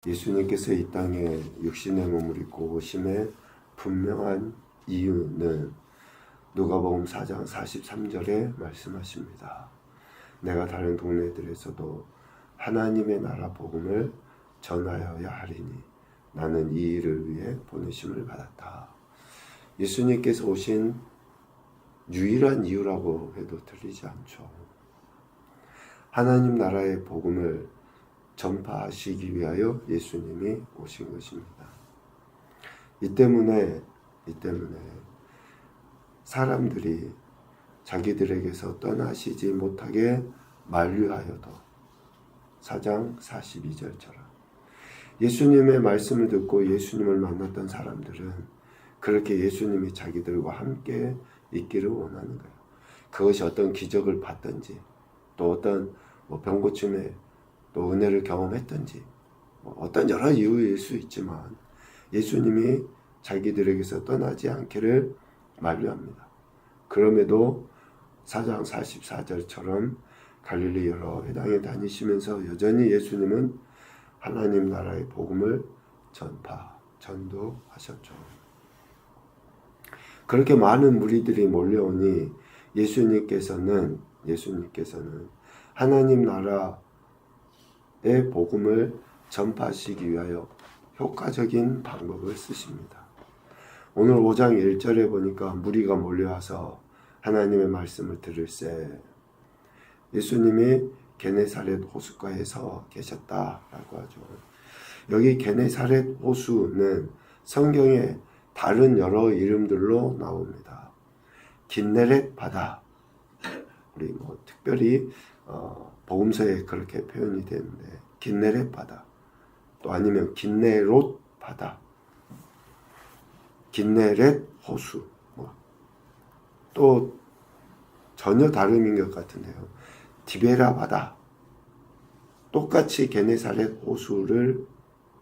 예수님께서 이 땅에 육신의 몸을 입고 오심의 분명한 이유는 누가복음 4장 43절에 말씀하십니다. 내가 다른 동네들에서도 하나님의 나라 복음을 전하여야 하리니 나는 이 일을 위해 보내심을 받았다. 예수님께서 오신 유일한 이유라고 해도 틀리지 않죠. 하나님 나라의 복음을 전파하시기 위하여 예수님이 오신 것입니다. 이 때문에 사람들이 자기들에게서 떠나시지 못하게 만류하여도 4장 42절처럼 예수님의 말씀을 듣고 예수님을 만났던 사람들은 그렇게 예수님이 자기들과 함께 있기를 원하는 거예요. 그것이 어떤 기적을 봤든지 또 어떤 병 고침에 또 은혜를 경험했든지 어떤 여러 이유일 수 있지만 예수님이 자기들에게서 떠나지 않기를 만류합니다. 그럼에도 4장 44절처럼 갈릴리 여러 회당에 다니시면서 여전히 예수님은 하나님 나라의 복음을 전도하셨죠. 그렇게 많은 무리들이 몰려오니 예수님께서는 하나님 나라의 복음을 전파하시기 위하여 효과적인 방법을 쓰십니다. 오늘 5장 1절에 보니까 무리가 몰려와서 하나님의 말씀을 들을새 예수님이 게네사렛 호숫가에서 계셨다라고 하죠. 여기 게네사렛 호수는 성경에 다른 여러 이름들로 나옵니다. 긴네렛 바다, 우리 특별히 복음서에 그렇게 표현이 되는데 긴네렛 바다, 또 아니면 긴네롯 바다, 긴네렛 호수, 또 전혀 다름인 것 같은데요. 디베라 바다, 똑같이 게네사렛 호수를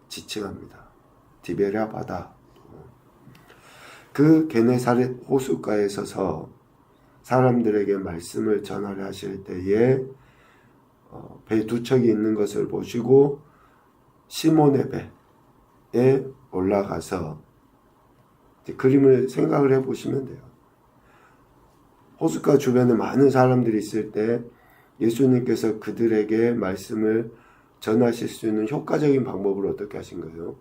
지칭합니다. 디베라 바다. 그 게네사렛 호숫가에 서서 사람들에게 말씀을 전하려 하실 때에 배 두 척이 있는 것을 보시고 시몬의 배에 올라가서 그림을 생각을 해보시면 돼요. 호숫가 주변에 많은 사람들이 있을 때 예수님께서 그들에게 말씀을 전하실 수 있는 효과적인 방법을 어떻게 하신 거예요?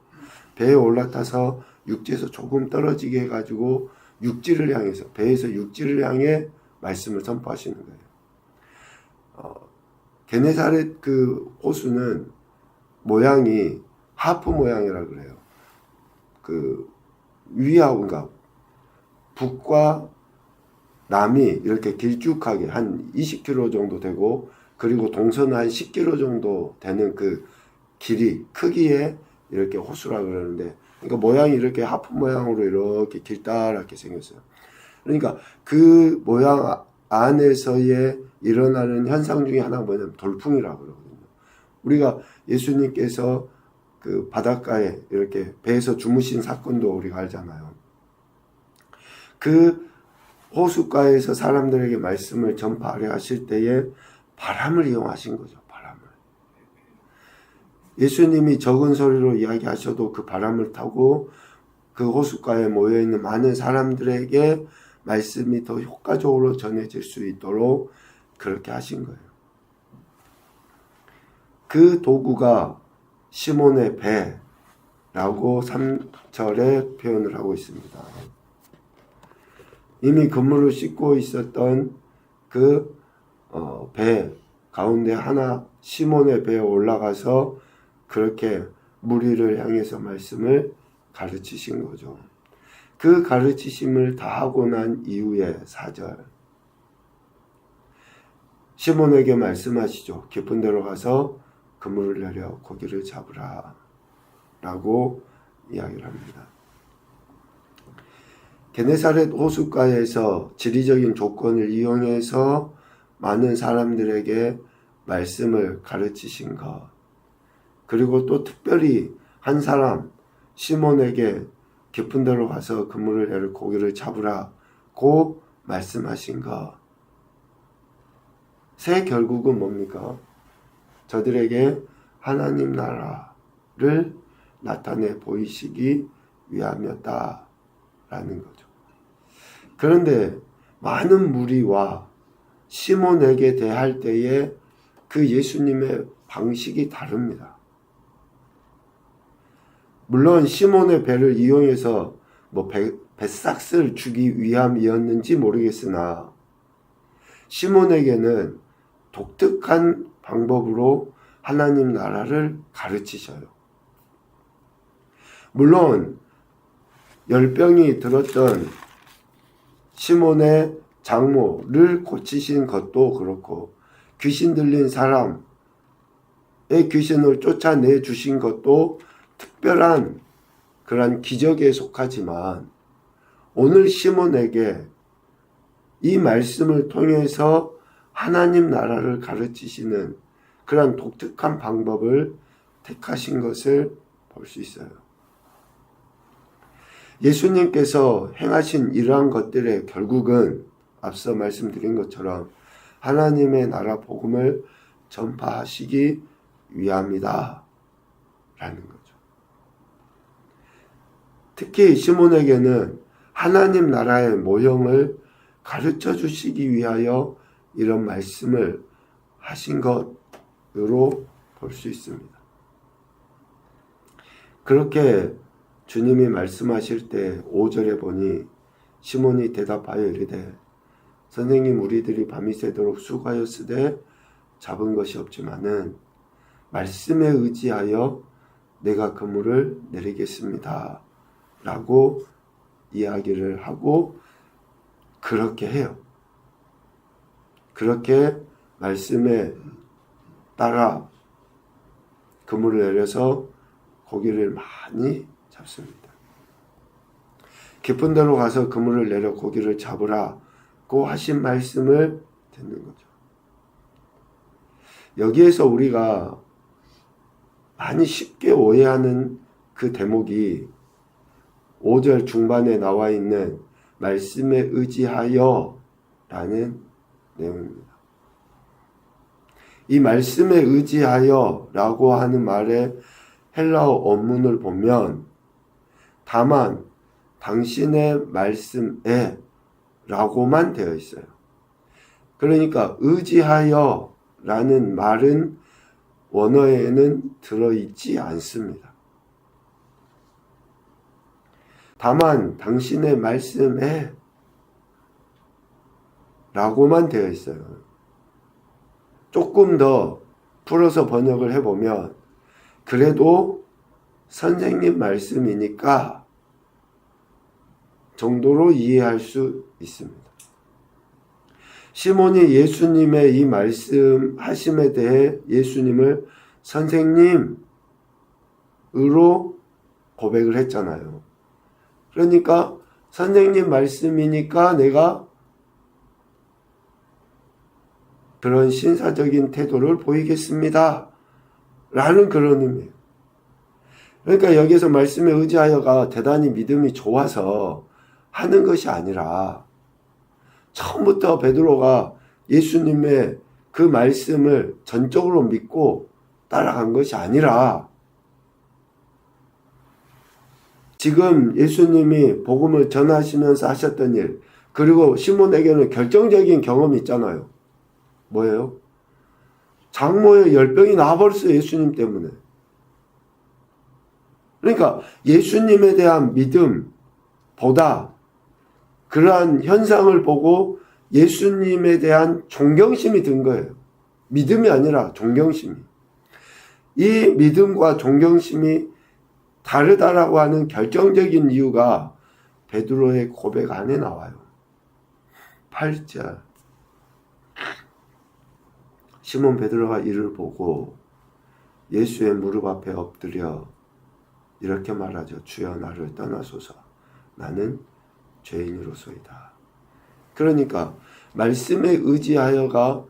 배에 올라타서 육지에서 조금 떨어지게 해가지고 육지를 향해서, 배에서 육지를 향해 말씀을 선포하시는 거예요. 게네사렛 그 호수는 모양이 하프 모양이라 그래요. 그 위하고 그러니까 북과 남이 이렇게 길쭉하게 한 20km 정도 되고, 그리고 동서는 한 10km 정도 되는 그 길이 크기에 이렇게 호수라 그러는데, 그러니까 모양이 이렇게 하프 모양으로 이렇게 길다랗게 생겼어요. 그러니까 그 모양 안에서의 일어나는 현상 중에 하나가 뭐냐면 돌풍이라고 그러거든요. 우리가 예수님께서 그 바닷가에 이렇게 배에서 주무신 사건도 우리가 알잖아요. 그 호숫가에서 사람들에게 말씀을 전파하려 하실 때에 바람을 이용하신 거죠. 바람을. 예수님이 적은 소리로 이야기하셔도 그 바람을 타고 그 호숫가에 모여있는 많은 사람들에게 말씀이 더 효과적으로 전해질 수 있도록 그렇게 하신 거예요. 그 도구가 시몬의 배라고 3절에 표현을 하고 있습니다. 이미 그물을 씻고 있었던 그 배 가운데 하나 시몬의 배에 올라가서 그렇게 무리를 향해서 말씀을 가르치신 거죠. 그 가르치심을 다 하고 난 이후에 4절 시몬에게 말씀하시죠. 깊은 데로 가서 그물을 내려 고기를 잡으라 라고 이야기를 합니다. 게네사렛 호숫가에서 지리적인 조건을 이용해서 많은 사람들에게 말씀을 가르치신 것, 그리고 또 특별히 한 사람 시몬에게 깊은 데로 가서 그물을 내려 고기를 잡으라고 말씀하신 것, 새 결국은 뭡니까? 저들에게 하나님 나라 나타내 보이시기 위함이었다라는 거죠. 그런데 많은 무리와 시몬에게 대할 때에 그 예수님의 방식이 다릅니다. 물론 시몬의 배를 이용해서 배삭스를 주기 위함이었는지 모르겠으나 시몬에게는 독특한 방법으로 하나님 나라를 가르치셔요. 물론 열병이 들었던 시몬의 장모를 고치신 것도 그렇고 귀신 들린 사람의 귀신을 쫓아내 주신 것도 특별한 그런 기적에 속하지만 오늘 시몬에게 이 말씀을 통해서 하나님 나라를 가르치시는 그런 독특한 방법을 택하신 것을 볼 수 있어요. 예수님께서 행하신 이러한 것들의 결국은 앞서 말씀드린 것처럼 하나님의 나라 복음을 전파하시기 위함이다 라는 거죠. 특히 시몬에게는 하나님 나라의 모형을 가르쳐 주시기 위하여 이런 말씀을 하신 것으로 볼 수 있습니다. 그렇게 주님이 말씀하실 때 5절에 보니 시몬이 대답하여 이르되 선생님 우리들이 밤이 새도록 수고하였으되 잡은 것이 없지만은 말씀에 의지하여 내가 그물을 내리겠습니다 라고 이야기를 하고 그렇게 해요. 그렇게 말씀에 따라 그물을 내려서 고기를 많이 잡습니다. 깊은 데로 가서 그물을 내려 고기를 잡으라고 하신 말씀을 듣는 거죠. 여기에서 우리가 많이 쉽게 오해하는 그 대목이 5절 중반에 나와 있는 말씀에 의지하여 라는 내용입니다. 이 말씀에 의지하여 라고 하는 말의 헬라어 원문을 보면 다만 당신의 말씀에 라고만 되어 있어요. 그러니까 의지하여 라는 말은 원어에는 들어있지 않습니다. 다만 당신의 말씀에 라고만 되어 있어요. 조금 더 풀어서 번역을 해보면 그래도 선생님 말씀이니까 정도로 이해할 수 있습니다. 시몬이 예수님의 이 말씀하심에 대해 예수님을 선생님으로 고백을 했잖아요. 그러니까 선생님 말씀이니까 내가 그런 신사적인 태도를 보이겠습니다 라는 그런 의미예요. 그러니까 여기서 말씀에 의지하여가 대단히 믿음이 좋아서 하는 것이 아니라 처음부터 베드로가 예수님의 그 말씀을 전적으로 믿고 따라간 것이 아니라 지금 예수님이 복음을 전하시면서 하셨던 일, 그리고 시몬에게는 결정적인 경험이 있잖아요. 뭐예요? 장모의 열병이 나와버렸어요. 예수님 때문에. 그러니까 예수님에 대한 믿음보다 그러한 현상을 보고 예수님에 대한 존경심이 든 거예요. 믿음이 아니라 존경심이. 이 믿음과 존경심이 다르다라고 하는 결정적인 이유가 베드로의 고백 안에 나와요. 8절. 시몬 베드로가 이를 보고 예수의 무릎 앞에 엎드려 이렇게 말하죠. 주여 나를 떠나소서. 나는 죄인으로소이다. 그러니까 말씀에 의지하여가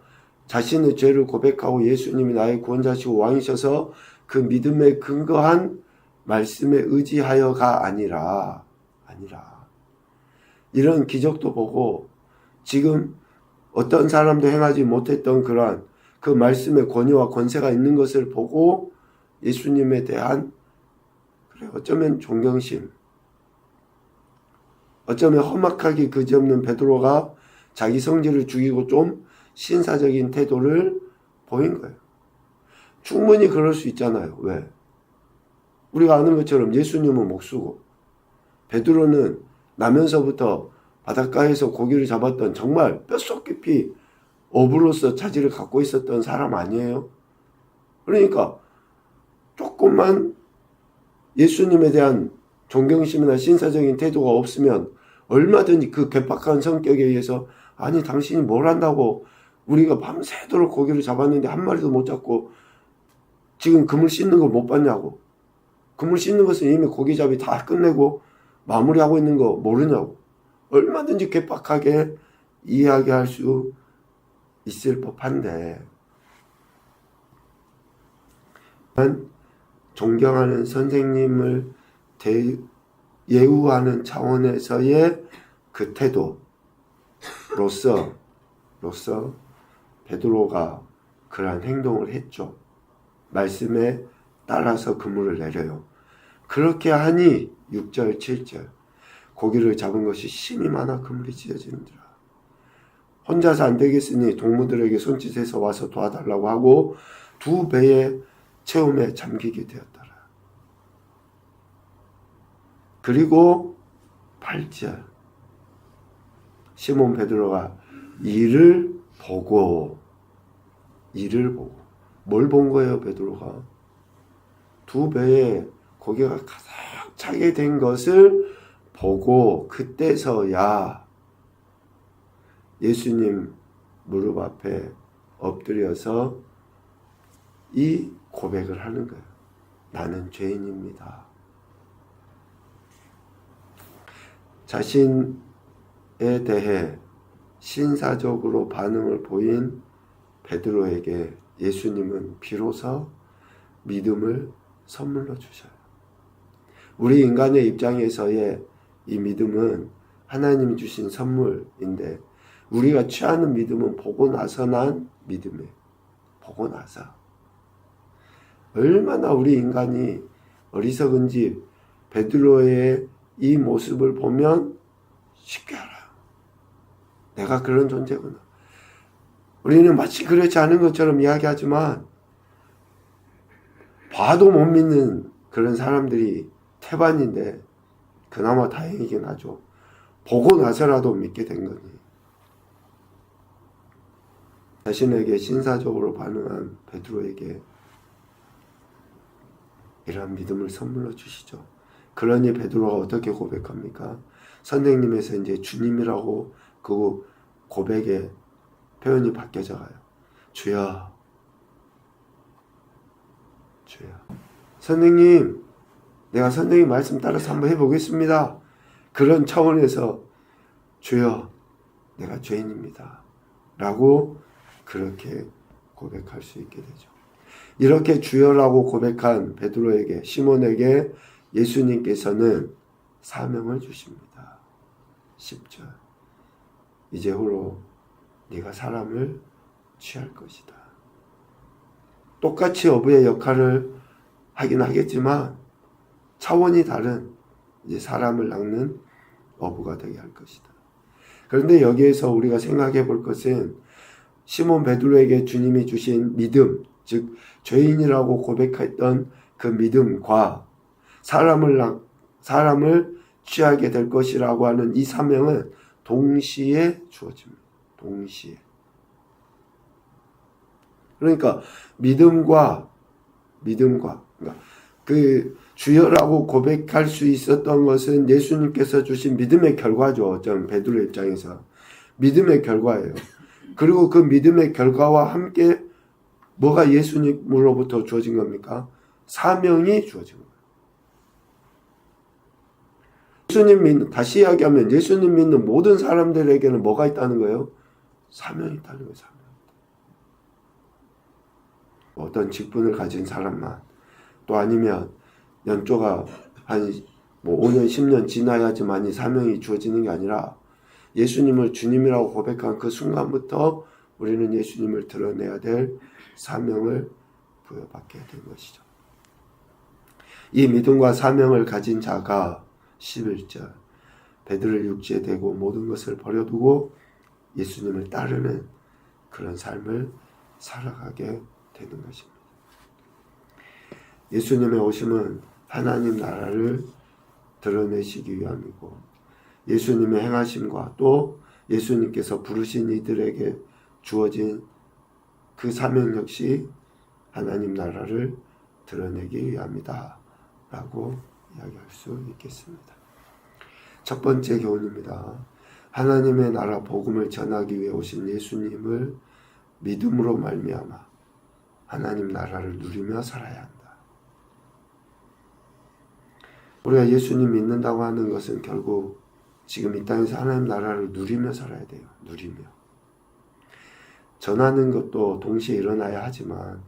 자신의 죄를 고백하고 예수님이 나의 구원자시고 왕이셔서 그 믿음에 근거한 말씀에 의지하여가 아니라 이런 기적도 보고 지금 어떤 사람도 행하지 못했던 그러한 그 말씀의 권위와 권세가 있는 것을 보고 예수님에 대한 그래, 어쩌면 존경심, 어쩌면 험악하기 그지없는 베드로가 자기 성질을 죽이고 좀 신사적인 태도를 보인 거예요. 충분히 그럴 수 있잖아요. 왜? 우리가 아는 것처럼 예수님은 목수고 베드로는 나면서부터 바닷가에서 고기를 잡았던 정말 뼛속 깊이 어부로서 자질을 갖고 있었던 사람 아니에요? 그러니까 조금만 예수님에 대한 존경심이나 신사적인 태도가 없으면 얼마든지 그 괴팍한 성격에 의해서 아니 당신이 뭘 한다고 우리가 밤새도록 고기를 잡았는데 한 마리도 못 잡고 지금 그물 씻는 걸 못 봤냐고. 그물 씻는 것은 이미 고기잡이 다 끝내고 마무리하고 있는 거 모르냐고. 얼마든지 괴팍하게 이야기할 수 있을 법한데 존경하는 선생님을 예우하는 차원에서의 그 태도로서 베드로가 그러한 행동을 했죠. 말씀에 따라서 그물을 내려요. 그렇게 하니 6절 7절 고기를 잡은 것이 심히 많아 그물이 찢어지는지라. 혼자서 안 되겠으니 동무들에게 손짓해서 와서 도와달라고 하고 2배의 체험에 잠기게 되었더라. 그리고 8절 시몬 베드로가 이를 보고 뭘 본 거예요? 베드로가 2배의 고기가 가득 차게 된 것을 보고 그때서야 예수님 무릎 앞에 엎드려서 이 고백을 하는 거예요. 나는 죄인입니다. 자신에 대해 신사적으로 반응을 보인 베드로에게 예수님은 비로소 믿음을 선물로 주셔요. 우리 인간의 입장에서의 이 믿음은 하나님이 주신 선물인데 우리가 취하는 믿음은 보고 나서 난 믿음이에요. 보고 나서. 얼마나 우리 인간이 어리석은지 베드로의 이 모습을 보면 쉽게 알아요. 내가 그런 존재구나. 우리는 마치 그렇지 않은 것처럼 이야기하지만 봐도 못 믿는 그런 사람들이 태반인데 그나마 다행이긴 하죠. 보고 나서라도 믿게 된 거니. 자신에게 신사적으로 반응한 베드로에게 이러한 믿음을 선물로 주시죠. 그러니 베드로가 어떻게 고백합니까? 선생님에서 이제 주님이라고 그 고백의 표현이 바뀌어져 가요. 주여, 주여. 선생님, 내가 선생님 말씀 따라서 한번 해보겠습니다. 그런 차원에서 주여, 내가 죄인입니다. 라고 그렇게 고백할 수 있게 되죠. 이렇게 주여라고 고백한 베드로에게, 시몬에게 예수님께서는 사명을 주십니다. 10절. 이제후로 네가 사람을 취할 것이다. 똑같이 어부의 역할을 하긴 하겠지만 차원이 다른 이제 사람을 낚는 어부가 되게 할 것이다. 그런데 여기에서 우리가 생각해 볼 것은 시몬 베드로에게 주님이 주신 믿음, 즉 죄인이라고 고백했던 그 믿음과 사람을 취하게 될 것이라고 하는 이 사명은 동시에 주어집니다. 동시에. 그러니까 믿음과 그러니까 그 주여라고 고백할 수 있었던 것은 예수님께서 주신 믿음의 결과죠. 좀 베드로 입장에서 믿음의 결과예요. 그리고 그 믿음의 결과와 함께 뭐가 예수님으로부터 주어진 겁니까? 사명이 주어진 거예요. 다시 이야기하면 예수님 믿는 모든 사람들에게는 뭐가 있다는 거예요? 사명이 있다는 거예요. 사명. 어떤 직분을 가진 사람만, 또 아니면 연조가 한 5년 10년 지나야지만이 사명이 주어지는 게 아니라 예수님을 주님이라고 고백한 그 순간부터 우리는 예수님을 드러내야 될 사명을 부여받게 된 것이죠. 이 믿음과 사명을 가진 자가 11절 베드로의 육지에 대고 모든 것을 버려두고 예수님을 따르는 그런 삶을 살아가게 되는 것입니다. 예수님의 오심은 하나님 나라를 드러내시기 위함이고 예수님의 행하심과 또 예수님께서 부르신 이들에게 주어진 그 사명 역시 하나님 나라를 드러내기 위함이다 라고 이야기할 수 있겠습니다. 첫 번째 교훈입니다. 하나님의 나라 복음을 전하기 위해 오신 예수님을 믿음으로 말미암아 하나님 나라를 누리며 살아야 한다. 우리가 예수님 믿는다고 하는 것은 결국 지금 이 땅에서 하나님 나라를 누리며 살아야 돼요. 누리며. 전하는 것도 동시에 일어나야 하지만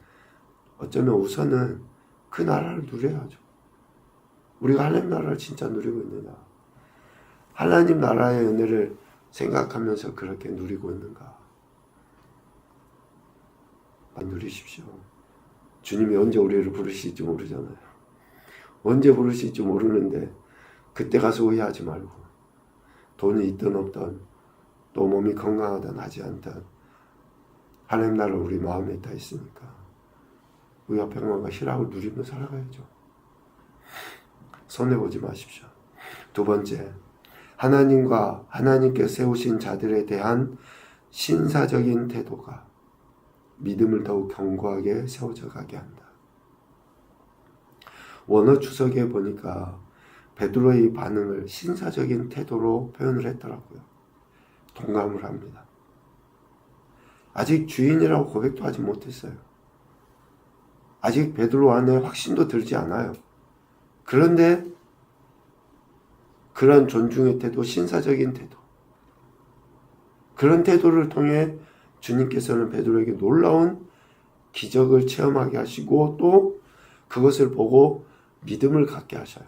어쩌면 우선은 그 나라를 누려야죠. 우리가 하나님 나라를 진짜 누리고 있느냐. 하나님 나라의 은혜를 생각하면서 그렇게 누리고 있는가. 누리십시오. 주님이 언제 우리를 부르실지 모르잖아요. 언제 부르실지 모르는데 그때 가서 후회하지 말고 돈이 있든 없든 또 몸이 건강하든 하지 않든 하나님 나라 우리 마음에 있다 있으니까 의와 평안과 희락을 누리며 살아가야죠. 손해보지 마십시오. 두 번째, 하나님과 하나님께 세우신 자들에 대한 신사적인 태도가 믿음을 더욱 견고하게 세워져 가게 한다. 원어 주석에 보니까 베드로의 반응을 신사적인 태도로 표현을 했더라고요. 동감을 합니다. 아직 주인이라고 고백도 하지 못했어요. 아직 베드로 안에 확신도 들지 않아요. 그런데 그런 존중의 태도, 신사적인 태도, 그런 태도를 통해 주님께서는 베드로에게 놀라운 기적을 체험하게 하시고 또 그것을 보고 믿음을 갖게 하셔요.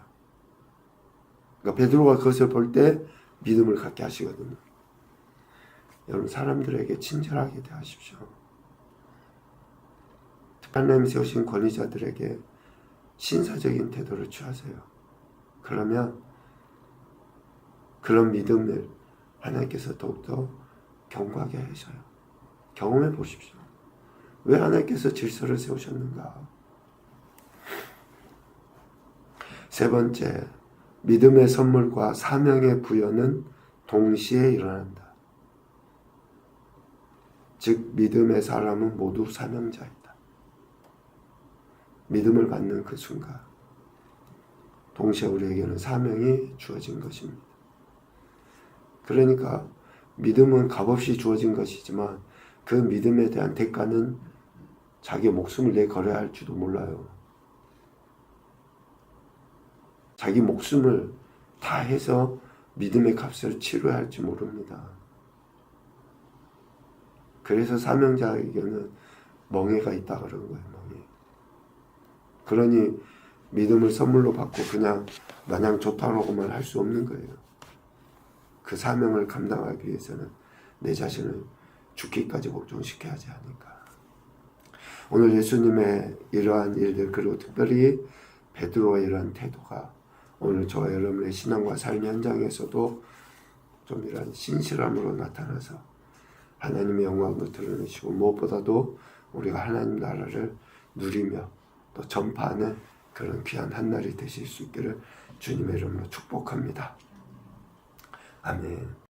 그러니까 베드로가 그것을 볼 때 믿음을 갖게 하시거든요. 여러분 사람들에게 친절하게 대하십시오. 하나님 세우신 권위자들에게 신사적인 태도를 취하세요. 그러면 그런 믿음을 하나님께서 더욱더 견고하게 하셔요. 경험해 보십시오. 왜 하나님께서 질서를 세우셨는가? 세 번째, 믿음의 선물과 사명의 부여는 동시에 일어난다. 즉 믿음의 사람은 모두 사명자이다. 믿음을 받는 그 순간 동시에 우리에게는 사명이 주어진 것입니다. 그러니까 믿음은 값없이 주어진 것이지만 그 믿음에 대한 대가는 자기 목숨을 내걸어야 할지도 몰라요. 자기 목숨을 다 해서 믿음의 값을 치러야 할지 모릅니다. 그래서 사명자에게는 멍해가 있다 그런 거예요. 멍해. 그러니 믿음을 선물로 받고 그냥 마냥 좋다라고만 할 수 없는 거예요. 그 사명을 감당하기 위해서는 내 자신을 죽기까지 복종시켜야 하지 않을까. 오늘 예수님의 이러한 일들 그리고 특별히 베드로의 이러한 태도가 오늘 저와 여러분의 신앙과 삶 현장에서도 좀 이런 신실함으로 나타나서 하나님의 영광을 드러내시고 무엇보다도 우리가 하나님 나라를 누리며 또 전파하는 그런 귀한 한날이 되실 수 있기를 주님의 이름으로 축복합니다. 아멘.